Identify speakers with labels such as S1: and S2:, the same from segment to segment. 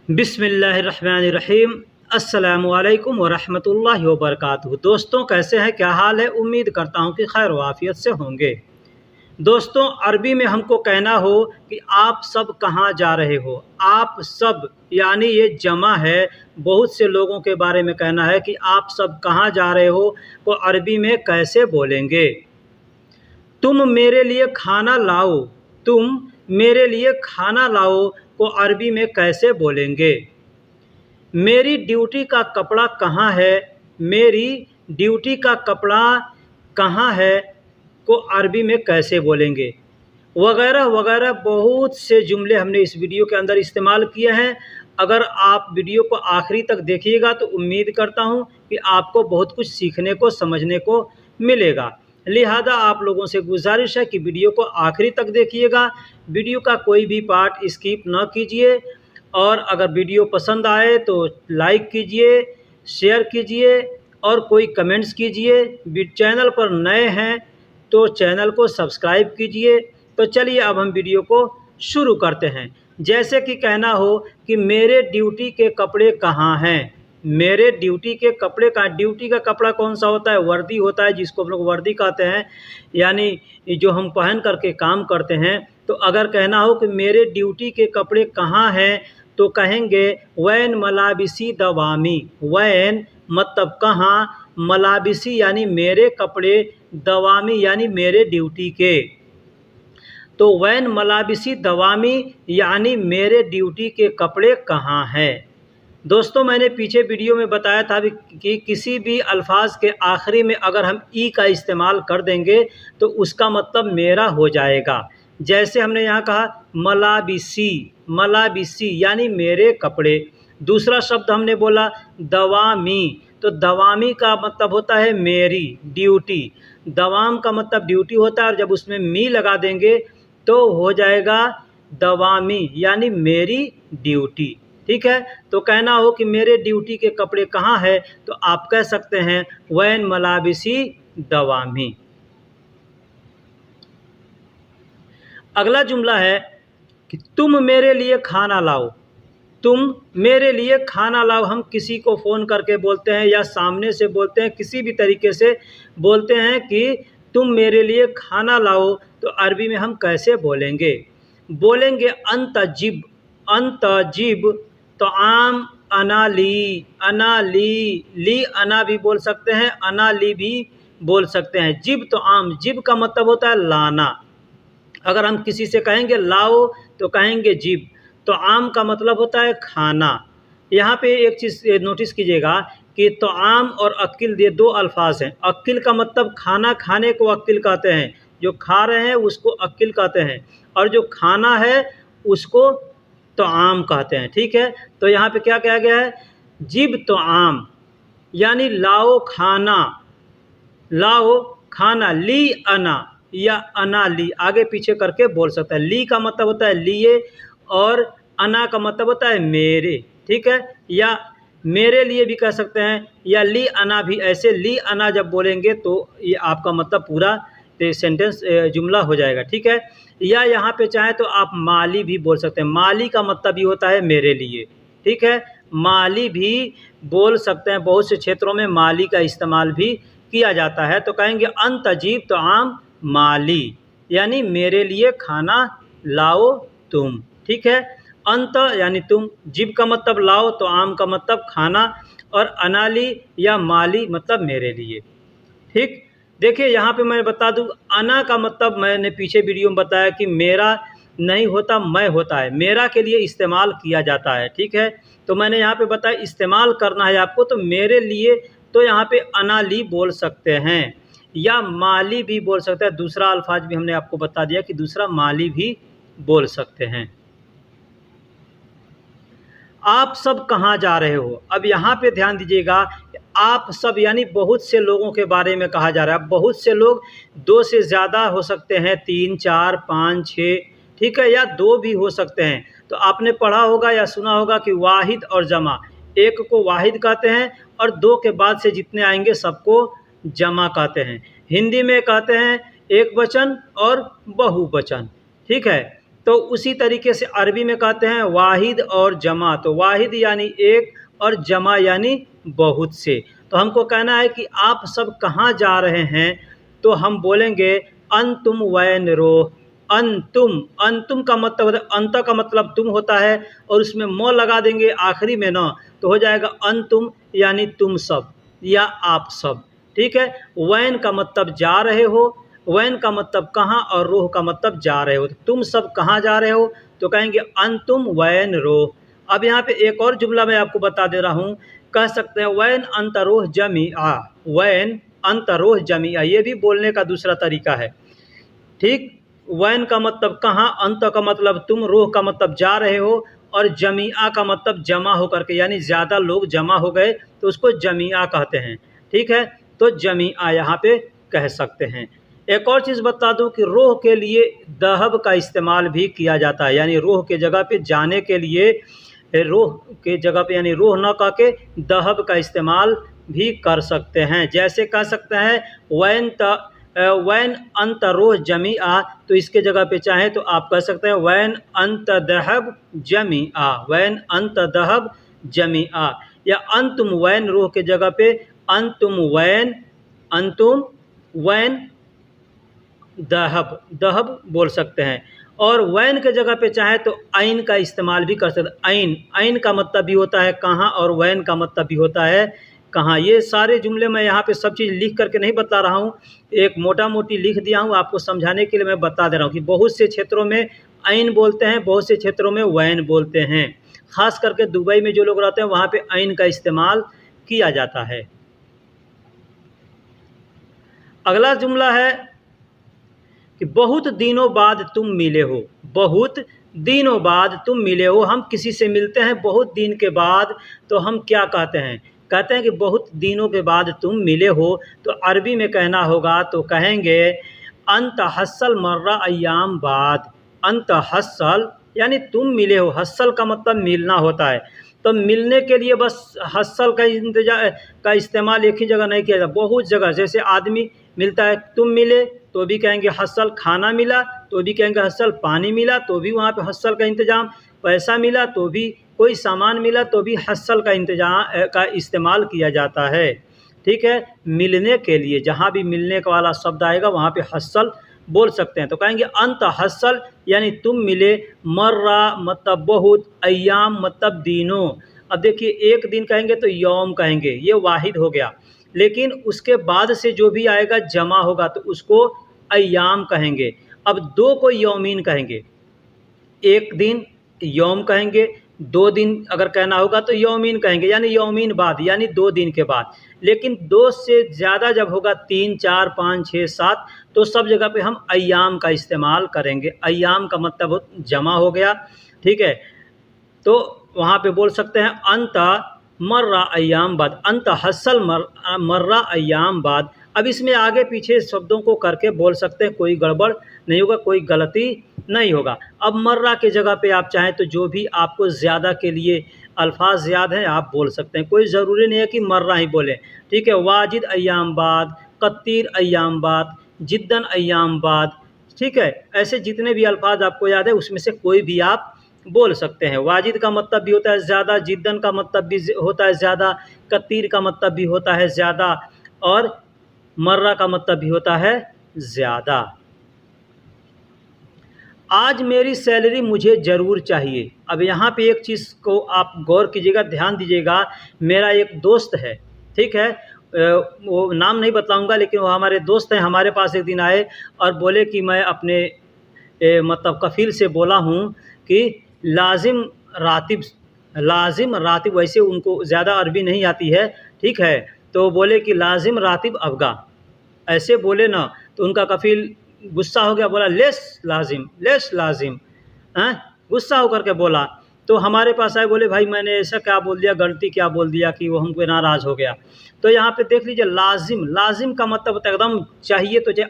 S1: बिस्मिल्लाहिर्रहमानिर्रहीम। अस्सलामुअलैकुम वरहमतुल्लाहि वबरकातुहू। दोस्तों, कैसे हैं? क्या हाल है? उम्मीद करता हूँ कि खैर वाफियत से होंगे। दोस्तों, अरबी में हमको कहना हो कि आप सब कहाँ जा रहे हो। आप सब यानी ये जमा है। बहुत से लोगों के बारे में कहना है कि आप सब कहाँ जा रहे हो, तो अरबी में कैसे बोलेंगे? तुम मेरे लिए खाना लाओ। तुम मेरे लिए खाना लाओ को अरबी में कैसे बोलेंगे? मेरी ड्यूटी का कपड़ा कहाँ है? मेरी ड्यूटी का कपड़ा कहाँ है को अरबी में कैसे बोलेंगे? वगैरह वगैरह बहुत से जुमले हमने इस वीडियो के अंदर इस्तेमाल किए हैं। अगर आप वीडियो को आखिरी तक देखिएगा तो उम्मीद करता हूं कि आपको बहुत कुछ सीखने को, समझने को मिलेगा। लिहाजा आप लोगों से गुजारिश है कि वीडियो को आखिरी तक देखिएगा। वीडियो का कोई भी पार्ट स्किप न कीजिए और अगर वीडियो पसंद आए तो लाइक कीजिए, शेयर कीजिए और कोई कमेंट्स कीजिए। चैनल पर नए हैं तो चैनल को सब्सक्राइब कीजिए। तो चलिए अब हम वीडियो को शुरू करते हैं। जैसे कि कहना हो कि मेरे ड्यूटी के कपड़े कहाँ हैं। मेरे ड्यूटी के कपड़े का, ड्यूटी का कपड़ा कौन सा होता है? वर्दी होता है, जिसको हम लोग वर्दी कहते हैं, यानी जो हम पहन करके काम करते हैं। तो अगर कहना हो कि मेरे ड्यूटी के कपड़े कहाँ हैं तो कहेंगे वैन मलाबिसी दवामी। वैन मतलब कहाँ, मलाबिसी यानी मेरे कपड़े, दवामी यानी मेरे ड्यूटी के। तो वैन मलाबिसी दवामी यानी मेरे ड्यूटी के कपड़े कहाँ हैं। दोस्तों, मैंने पीछे वीडियो में बताया था कि किसी भी अल्फाज के आखिरी में अगर हम ई का इस्तेमाल कर देंगे तो उसका मतलब मेरा हो जाएगा। जैसे हमने यहाँ कहा मलाबिसी, मलाबिसी यानी मेरे कपड़े। दूसरा शब्द हमने बोला दवामी, तो दवामी का मतलब होता है मेरी ड्यूटी। दवाम का मतलब ड्यूटी होता है और जब उसमें मी लगा देंगे तो हो जाएगा दवामी यानी मेरी ड्यूटी। ठीक है, तो कहना हो कि मेरे ड्यूटी के कपड़े कहाँ है तो आप कह सकते हैं वैन मलाबिसी दवामी। अगला जुमला है कि तुम मेरे लिए खाना लाओ। तुम मेरे लिए खाना लाओ हम किसी को फ़ोन करके बोलते हैं या सामने से बोलते हैं, किसी भी तरीके से बोलते हैं कि तुम मेरे लिए खाना लाओ, तो अरबी में हम कैसे बोलेंगे? बोलेंगे अंत जिब। अंत जिब तो आम अना ली, अना ली अना भी बोल सकते हैं, अना ली भी बोल सकते हैं। जिब तो आम, जिब का मतलब होता है लाना। अगर हम किसी से कहेंगे लाओ तो कहेंगे जिब। तो आम का मतलब होता है खाना। यहाँ पे एक चीज़ नोटिस कीजिएगा कि तो आम और अक्किल ये दो अल्फाज हैं। अक्किल का मतलब खाना, खाने को अक्किल कहते हैं। जो खा रहे हैं उसको अक्किल कहते हैं और जो खाना है उसको तो आम कहते हैं। ठीक है, तो यहाँ पे क्या कहा गया है? जिब तो आम यानी लाओ खाना, लाओ खाना। ली अना या अना ली आगे पीछे करके बोल सकता है। ली का मतलब होता है लिए और अना का मतलब होता है मेरे। ठीक है, या मेरे लिए भी कह सकते हैं या ली अना भी। ऐसे ली अना जब बोलेंगे तो ये आपका मतलब पूरा सेंटेंस जुमला हो जाएगा। ठीक है, या यहाँ पे चाहे तो आप माली भी बोल सकते हैं। माली का मतलब ये होता है मेरे लिए। ठीक है, माली भी बोल सकते हैं। बहुत से क्षेत्रों में माली का इस्तेमाल भी किया जाता है। तो कहेंगे अंत अजीब तो आम माली यानी मेरे लिए खाना लाओ तुम। ठीक है, अंत यानी तुम, जिब का मतलब लाओ, तो आम का मतलब खाना और अनाली या माली मतलब मेरे लिए। ठीक, देखिए यहाँ पे मैं बता दूँ, अना का मतलब मैंने पीछे वीडियो में बताया कि मेरा नहीं होता, मैं होता है। मेरा के लिए इस्तेमाल किया जाता है। ठीक है, तो मैंने यहाँ पे बताया इस्तेमाल करना है आपको, तो मेरे लिए तो यहाँ पे अनाली बोल सकते हैं या माली भी बोल सकते हैं। दूसरा अल्फाज भी हमने आपको बता दिया कि दूसरा माली भी बोल सकते हैं। आप सब कहाँ जा रहे हो? अब यहाँ पे ध्यान दीजिएगा, आप सब यानी बहुत से लोगों के बारे में कहा जा रहा है। बहुत से लोग दो से ज़्यादा हो सकते हैं, 3, 4, 5, 6, ठीक है, या दो भी हो सकते हैं। तो आपने पढ़ा होगा या सुना होगा कि वाहिद और जमा, एक को वाहिद कहते हैं और दो के बाद से जितने आएंगे सबको जमा कहते हैं। हिंदी में कहते हैं एक वचन और बहुवचन। ठीक है, तो उसी तरीके से अरबी में कहते हैं वाहिद और जमा। तो वाहिद यानी एक और जमा यानी बहुत से। तो हमको कहना है कि आप सब कहाँ जा रहे हैं, तो हम बोलेंगे अंतुम वैन रोह। अंतुम, अंतुम का मतलब अंत का मतलब तुम होता है और उसमें म लगा देंगे आखिरी में न, तो हो जाएगा अंतुम यानी तुम सब या आप सब। ठीक है। वैन का मतलब जा रहे हो, वैन का मतलब कहाँ और रोह का मतलब जा रहे हो। तो तुम सब कहाँ जा रहे हो, तो कहेंगे अंतुम वैन रोह। अब यहाँ पे एक और जुमला मैं आपको बता दे रहा हूँ, कह सकते हैं वैन अंतरोह जमीआ। वैन अंतरोह जमीआ, ये भी बोलने का दूसरा तरीका है। ठीक। वैन का मतलब कहाँ, अंत का मतलब तुम, रोह का मतलब जा रहे हो, और जमीआ का मतलब जमा होकर के, यानी ज़्यादा लोग जमा हो गए तो उसको जमीआ कहते हैं। ठीक है। तो जमीआ यहाँ पे कह सकते हैं। एक और चीज़ बता दूं कि रोह के लिए दहब का इस्तेमाल भी किया जाता है, यानी रोह के जगह पे जाने के लिए, रोह के जगह पे यानी रोह न कह के दहब का इस्तेमाल भी कर सकते हैं। जैसे कह सकते हैं वैन अंत रोह जमीआ, तो इसके जगह पे चाहें तो आप कह सकते हैं वैन अंत दहब जमीआ। वैन अंत दहब जमीआ, या अंतुम वैन रोह के जगह पे अंतुम वैन दहब, दहब बोल सकते हैं। और वैन के जगह पे चाहे तो आइन का इस्तेमाल भी कर सकते हैं। आइन, आइन का मतलब भी होता है कहाँ, और वैन का मतलब भी होता है कहाँ। ये सारे जुमले मैं यहाँ पे सब चीज़ लिख करके नहीं बता रहा हूँ, एक मोटा मोटी लिख दिया हूँ, आपको समझाने के लिए मैं बता दे रहा हूँ कि बहुत से क्षेत्रों में आइन बोलते हैं, बहुत से क्षेत्रों में वैन बोलते हैं। ख़ास करके दुबई में जो लोग रहते हैं वहाँ पे आइन का इस्तेमाल किया जाता है। अगला जुमला है कि बहुत दिनों बाद तुम मिले हो। बहुत दिनों बाद तुम मिले हो, हम किसी से मिलते हैं बहुत दिन के बाद, तो हम क्या कहते हैं, कहते हैं कि बहुत दिनों के बाद तुम मिले हो। तो अरबी में कहना होगा तो कहेंगे अंत हस्सल मर्रा अय्याम बाद। अंत हस्सल यानी तुम मिले हो, हस्सल का मतलब मिलना होता है। तो मिलने के लिए बस हस्सल का इस्तेमाल एक ही जगह नहीं किया जाता, बहुत जगह। जैसे आदमी मिलता है, तुम मिले तो भी कहेंगे हस्सल, खाना मिला तो भी कहेंगे हस्सल, पानी मिला तो भी वहाँ पे हस्सल का इंतज़ाम, पैसा मिला तो भी, कोई सामान मिला तो भी हस्सल का इस्तेमाल किया जाता है। ठीक है। मिलने के लिए जहाँ भी मिलने का वाला शब्द आएगा वहाँ पे हस्सल बोल सकते हैं। तो कहेंगे अंत हस्सल यानी तुम मिले, मर्रा मतलब बहुत, अय्याम मतलब दिनों। अब देखिए एक दिन कहेंगे तो यौम कहेंगे, ये वाहिद हो गया, लेकिन उसके बाद से जो भी आएगा जमा होगा तो उसको अय्याम कहेंगे। अब दो को यौमीन कहेंगे, एक दिन यौम कहेंगे, 2 दिन अगर कहना होगा तो यौमीन कहेंगे, यानी यौमीन बाद यानी 2 दिन के बाद। लेकिन 2 से ज़्यादा जब होगा 3, 4, 5, 6, 7, तो सब जगह पे हम अय्याम का इस्तेमाल करेंगे। अय्याम का मतलब जमा हो गया। ठीक है। तो वहाँ पे बोल सकते हैं अंत मर्रा अय्याम बाद, अंत हस्सल मर्रा अय्याम बाद। अब इसमें आगे पीछे शब्दों को करके बोल सकते हैं, कोई गड़बड़ नहीं होगा, कोई गलती नहीं होगा। अब मर्रा के जगह पे आप चाहें तो जो भी आपको ज़्यादा के लिए अल्फाज याद हैं आप बोल सकते हैं, कोई ज़रूरी नहीं है कि मर्रा ही बोलें। ठीक है। वाजिद अय्याम बाद, कत्तीर अय्याम बाद, जिद्दन अय्याम बाद। ठीक है। ऐसे जितने भी अल्फाज आपको याद है उसमें से कोई भी आप बोल सकते हैं। वाजिद का मतलब भी होता है ज़्यादा, जिद्दन का मतलब भी होता है ज़्यादा, कत्तीर का मतलब भी होता है ज़्यादा, और मर्रा का मतलब भी होता है ज़्यादा। आज मेरी सैलरी मुझे ज़रूर चाहिए। अब यहाँ पे एक चीज़ को आप गौर कीजिएगा, ध्यान दीजिएगा। मेरा एक दोस्त है, ठीक है, वो नाम नहीं बताऊँगा, लेकिन वो हमारे दोस्त हैं। हमारे पास एक दिन आए और बोले कि मैं अपने मतलब कफ़ील से बोला हूँ कि लाजिम रातिब, वैसे उनको ज़्यादा अरबी नहीं आती है। ठीक है। तो बोले कि लाजिम रातिब अबगा, ऐसे बोले ना, तो उनका कफ़ील गुस्सा हो गया, बोला लेस लाजिम, हैं, गुस्सा होकर के बोला। तो हमारे पास आए, बोले भाई मैंने ऐसा क्या बोल दिया, गलती क्या बोल दिया कि वो हमको नाराज़ हो गया। तो यहाँ पे देख लीजिए, लाजिम का मतलब होता है एकदम चाहिए, तो चाहे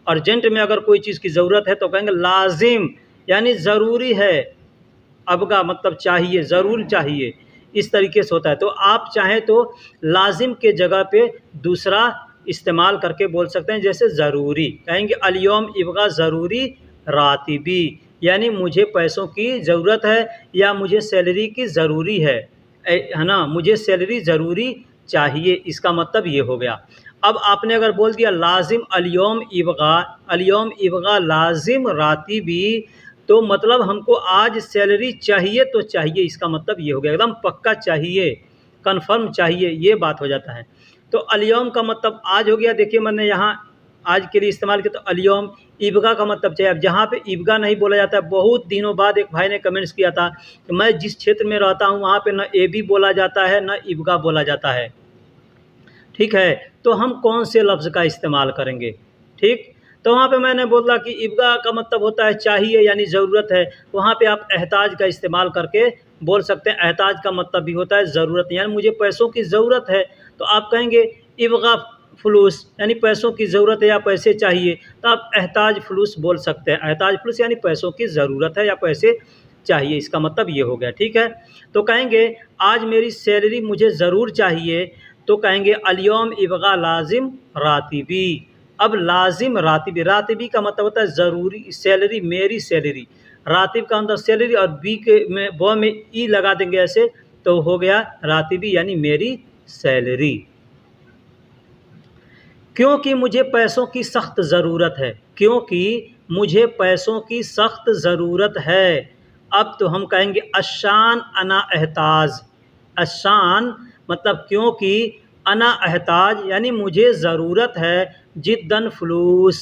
S1: अर्जेंट में अगर कोई चीज़ की ज़रूरत है तो कहेंगे लाजिम, यानी ज़रूरी है। अबगा मतलब चाहिए, ज़रूर चाहिए, इस तरीके से होता है। तो आप चाहें तो लाजिम के जगह पे दूसरा इस्तेमाल करके बोल सकते हैं, जैसे ज़रूरी कहेंगे अलयौम इब्गा ज़रूरी रातिबी, यानी मुझे पैसों की ज़रूरत है या मुझे सैलरी की ज़रूरी है ना, मुझे सैलरी ज़रूरी चाहिए, इसका मतलब ये हो गया। अब आपने अगर बोल दिया लाजिम अलियौम इबगा लाजिम रातिबी, तो मतलब हमको आज सैलरी चाहिए तो चाहिए, इसका मतलब ये हो गया एकदम पक्का चाहिए, कन्फर्म चाहिए, ये बात हो जाता है। तो अलियौम का मतलब आज हो गया। देखिए मैंने यहाँ आज के लिए इस्तेमाल किया, तो अलियौम ईबगा का मतलब चाहिए। अब जहाँ पे ईबगा नहीं बोला जाता है, बहुत दिनों बाद एक भाई ने कमेंट्स किया था कि मैं जिस क्षेत्र में रहता हूँ वहाँ पे न एबी बोला जाता है न ईबगा बोला जाता है, ठीक है, तो हम कौन से लफ्ज़ का इस्तेमाल करेंगे, ठीक। तो वहाँ पे मैंने बोला कि ईबगा का मतलब होता है चाहिए यानी ज़रूरत है, वहाँ पे आप एहताज का इस्तेमाल करके बोल सकते हैं। एहताज का मतलब भी होता है ज़रूरत, यानी मुझे पैसों की ज़रूरत है, तो आप कहेंगे ईबगा फ़ुलूस, यानी पैसों की ज़रूरत है या पैसे चाहिए, तो आप एहताज फ़ुलूस बोल सकते हैं। एहताज फ़ुलूस यानी पैसों की ज़रूरत है या पैसे चाहिए, इसका मतलब ये हो गया, ठीक है। तो कहेंगे आज मेरी सैलरी मुझे ज़रूर चाहिए, तो कहेंगे अलियौम इबगा लाजिम रातिबी। अब लाजिम रातिबी, रातिबी का मतलब होता है ज़रूरी सैलरी, मेरी सैलरी। रातिब का मतलब सैलरी और बी के में ब में ई लगा देंगे ऐसे, तो हो गया रातिबी यानी मेरी सैलरी। क्योंकि मुझे पैसों की सख्त ज़रूरत है, क्योंकि मुझे पैसों की सख्त ज़रूरत है। अब तो हम कहेंगे अशान अना एहताज। अशान मतलब क्योंकि, अना एहताज यानी मुझे ज़रूरत है जिद्दन फ़ुलूस,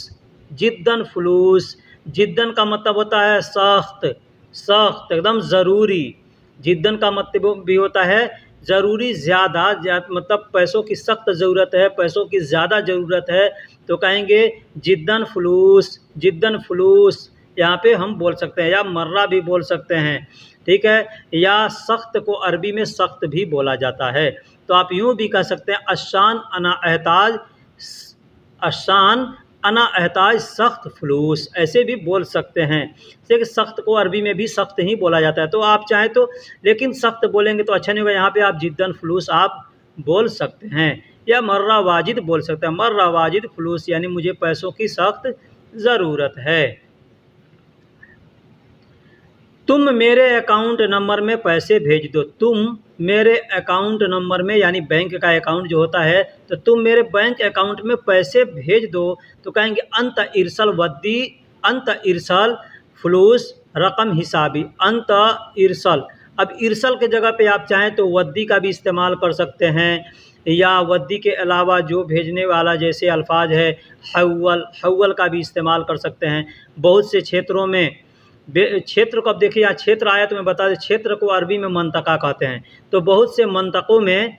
S1: जिद्दन फ़ुलूस। जिद्दन का मतलब होता है सख्त, सख्त एकदम ज़रूरी। जिद्दन का मतलब भी होता है ज़रूरी, ज़्यादा मतलब पैसों की सख्त ज़रूरत है, पैसों की ज़्यादा ज़रूरत है, तो कहेंगे जिद्दन फ़ुलूस, जिद्दन फ़ुलूस। यहाँ पे हम बोल सकते हैं, या मर्रा भी बोल सकते हैं, ठीक है, या सख्त को अरबी में सख्त भी बोला जाता है। तो आप यूँ भी कह सकते हैं अशान अना एहताज, अशान अना एहताज सख्त फ़ुलूस, ऐसे भी बोल सकते हैं। जैसे सख्त को अरबी में भी सख्त ही बोला जाता है, तो आप चाहें तो, लेकिन सख्त बोलेंगे तो अच्छा नहीं होगा, यहाँ पे आप जिद्दन फ़ुलूस आप बोल सकते हैं, या मर्रा वाजिद बोल सकते हैं। मर्रा वाजिद फ़ुलूस यानी मुझे पैसों की सख्त ज़रूरत है। तुम मेरे अकाउंट नंबर में पैसे भेज दो। तुम मेरे अकाउंट नंबर में यानी बैंक का अकाउंट जो होता है, तो तुम मेरे बैंक अकाउंट में पैसे भेज दो, तो कहेंगे अंत इरसल वद्दी, अंत इरसल फ़ुलूस रकम हिसाबी। अंत इरसल, अब इरसल के जगह पे आप चाहें तो वद्दी का भी इस्तेमाल कर सकते हैं, या वद्दी के अलावा जो भेजने वाला जैसे अल्फाज है हव्वल, हव्वल का भी इस्तेमाल कर सकते हैं। बहुत से क्षेत्रों में क्षेत्र को, अब देखिए यहाँ क्षेत्र आया तो मैं बता दें, क्षेत्र को अरबी में मंतका कहते हैं। तो बहुत से मंतकों में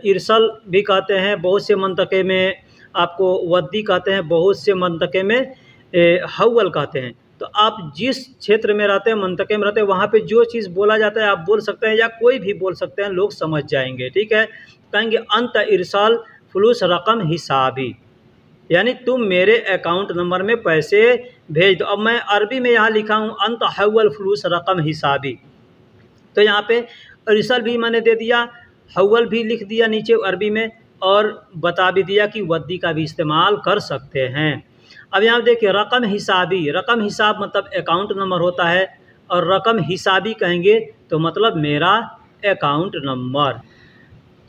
S1: इरसल भी कहते हैं, बहुत से मंतके में आपको वद्दी कहते हैं, बहुत से मंतके में हव्वल कहते हैं। तो आप जिस क्षेत्र में रहते हैं, मंतके में रहते हैं, वहाँ पे जो चीज़ बोला जाता है आप बोल सकते हैं, या कोई भी बोल सकते हैं, लोग समझ जाएंगे, ठीक है। कहेंगे अंत इरसाल फ़ुलूस रकम हिसाबी, यानी तुम मेरे अकाउंट नंबर में पैसे भेज दो। अब मैं अरबी में यहाँ लिखा हूँ अंत हव्वल फ़ुलूस रकम हिसाबी, तो यहाँ पे इरसल भी मैंने दे दिया, हव्वल भी लिख दिया नीचे अरबी में, और बता भी दिया कि वद्दी का भी इस्तेमाल कर सकते हैं। अब यहाँ देखिए रकम हिसाबी, रकम हिसाब मतलब अकाउंट नंबर होता है, और रकम हिसाबी कहेंगे तो मतलब मेरा अकाउंट नंबर।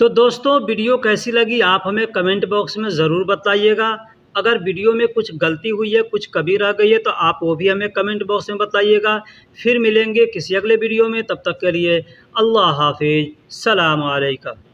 S1: तो दोस्तों वीडियो कैसी लगी आप हमें कमेंट बॉक्स में ज़रूर बताइएगा। अगर वीडियो में कुछ गलती हुई है, कुछ कमी रह गई है, तो आप वो भी हमें कमेंट बॉक्स में बताइएगा। फिर मिलेंगे किसी अगले वीडियो में, तब तक के लिए अल्लाह हाफिज़, सलाम अलैकुम।